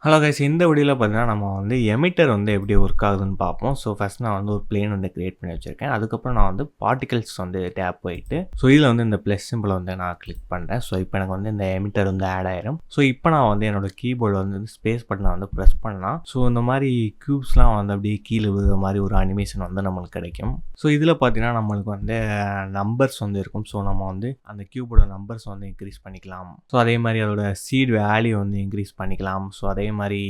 Hello guys, இந்த வீடியோவில் பார்த்தீங்கன்னா நம்ம வந்து எமிட்டர் வந்து எப்படி ஒர்க் ஆகுதுன்னு பார்ப்போம். ஸோ ஃபஸ்ட் நான் வந்து ஒரு பிளேன் வந்து கிரியேட் பண்ணி வச்சுருக்கேன். அதுக்கப்புறம் நான் வந்து பார்ட்டிகல்ஸ் வந்து டேப் போயிட்டு ஸோ இதில் வந்து இந்த ப்ளஸ் சிம்பிளை வந்து நான் கிளிக் பண்ணுறேன். ஸோ இப்போ எனக்கு வந்து இந்த எமிட்டர் வந்து ஆட் ஆயிரும். ஸோ இப்போ நான் வந்து என்னோட கீபோர்டில் வந்து ஸ்பேஸ் பட்டனை வந்து ப்ரெஸ் பண்ணலாம். ஸோ இந்த மாதிரி க்யூப்ஸ்லாம் வந்து அப்படியே கீழே விழுகிற மாதிரி ஒரு அனிமேஷன் வந்து நம்மளுக்கு கிடைக்கும். ஸோ இதில் பார்த்தீங்கன்னா நம்மளுக்கு வந்து நம்பர்ஸ் வந்து இருக்கும். ஸோ நம்ம வந்து அந்த கியூபோட நம்பர்ஸ் வந்து இன்க்ரீஸ் பண்ணிக்கலாம். ஸோ அதே மாதிரி அதோட சீட் வேல்யூ வந்து இன்க்ரீஸ் பண்ணிக்கலாம். ஸோ அதே மாதிரி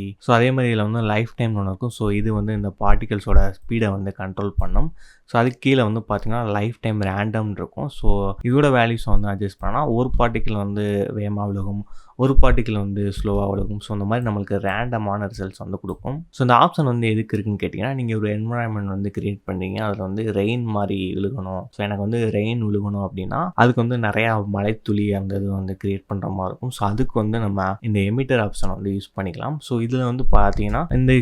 இதில் வந்து லைஃப் டைம் ஒன்று இருக்கும். ஸோ இது வந்து இந்த பார்ட்டிகல்ஸோட ஸ்பீடை வந்து கண்ட்ரோல் பண்ணும். ஸோ அதுக்கு கீழே வந்து பார்த்தீங்கன்னா லைஃப் டைம் ரேண்டம் இருக்கும். ஸோ இதோட வேல்யூஸை வந்து அட்ஜஸ்ட் பண்ணால் ஒரு பார்ட்டிக்கல் வந்து வேகமாக விழுகும், ஒரு பார்ட்டிக்கல் வந்து ஸ்லோவாக விழுகும். ஸோ இந்த மாதிரி நம்மளுக்கு ரேண்டமான ரிசல்ட்ஸ் வந்து கொடுக்கும். ஸோ இந்த ஆப்ஷன் வந்து எதுக்கு இருக்குன்னு கேட்டிங்கன்னா, நீங்கள் ஒரு என்வரான்மெண்ட் வந்து கிரியேட் பண்ணுறீங்க, அதில் வந்து ரெயின் மாதிரி விழுகணும். ஸோ எனக்கு வந்து ரெயின் விழுகணும் அப்படின்னா அதுக்கு வந்து நிறையா மழைத்துளி அந்த இது வந்து கிரியேட் பண்ணுற மாதிரி இருக்கும். ஸோ அதுக்கு வந்து நம்ம இந்த எமிட்டர் ஆப்ஷனை வந்து யூஸ் பண்ணிக்கலாம். ஸோ இதில் வந்து பார்த்தீங்கன்னா இந்த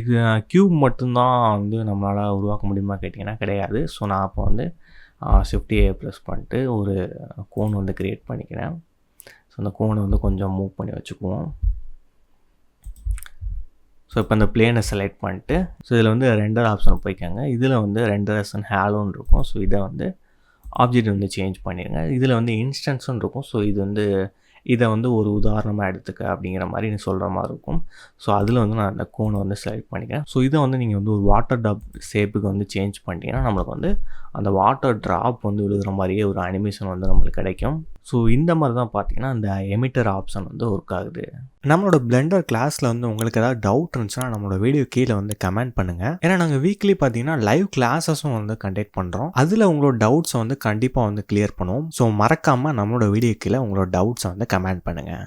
கியூப் மட்டும்தான் வந்து நம்மளால் உருவாக்க முடியுமா கேட்டிங்கன்னா கிடையாது. ஸோ நான் அப்போ வந்து Shift A ப்ரெஸ் பண்ணிட்டு ஒரு கோன் வந்து கிரியேட் பண்ணிக்கிறேன். ஸோ அந்த கோனை வந்து கொஞ்சம் மூவ் பண்ணி வச்சுக்குவோம். ஸோ இப்போ இந்த பிளேனை செலக்ட் பண்ணிட்டு ஸோ இதில் வந்து ரெண்டர் ஆப்ஷன் போய்க்காங்க. இதில் வந்து ரெண்டர்ஸ் அண்ட் ஹேலோன்னு இருக்கும். ஸோ இதை வந்து ஆப்ஜெக்ட் வந்து சேஞ்ச் பண்ணிடுங்க. இதில் வந்து இன்ஸ்டன்ஸ்ன்னு இருக்கும். ஸோ இது வந்து இதை வந்து ஒரு உதாரணமாக எடுத்துக்க அப்படிங்கிற மாதிரி நீ சொல்கிற மாதிரி இருக்கும். ஸோ அதில் வந்து நான் அந்த கோனை வந்து செலக்ட் பண்ணிக்கிறேன். ஸோ இதை வந்து நீங்கள் வந்து ஒரு வாட்டர் ட்ராப் ஷேப்புக்கு வந்து சேஞ்ச் பண்ணிட்டீங்கன்னா நம்மளுக்கு வந்து அந்த வாட்டர் ட்ராப் வந்து விழுகிற மாதிரியே ஒரு அனிமேஷன் வந்து நம்மளுக்கு கிடைக்கும். ஸோ இந்த மாதிரி தான் பார்த்தீங்கன்னா இந்த எமிட்டர் ஆப்ஷன் வந்து ஒர்க் ஆகுது. நம்மளோட பிளெண்டர் கிளாஸில் வந்து உங்களுக்கு ஏதாவது டவுட் இருந்துச்சுன்னா நம்மளோட வீடியோ கீழே வந்து கமெண்ட் பண்ணுங்கள். ஏன்னா நாங்கள் வீக்லி பார்த்தீங்கன்னா லைவ் கிளாஸஸும் வந்து கண்டக்ட் பண்ணுறோம். அதில் உங்களோட டவுட்ஸை வந்து கண்டிப்பாக வந்து கிளியர் பண்ணுவோம். ஸோ மறக்காமல் நம்மளோட வீடியோ கீழே உங்களோட டவுட்ஸை வந்து கமெண்ட் பண்ணுங்கள்.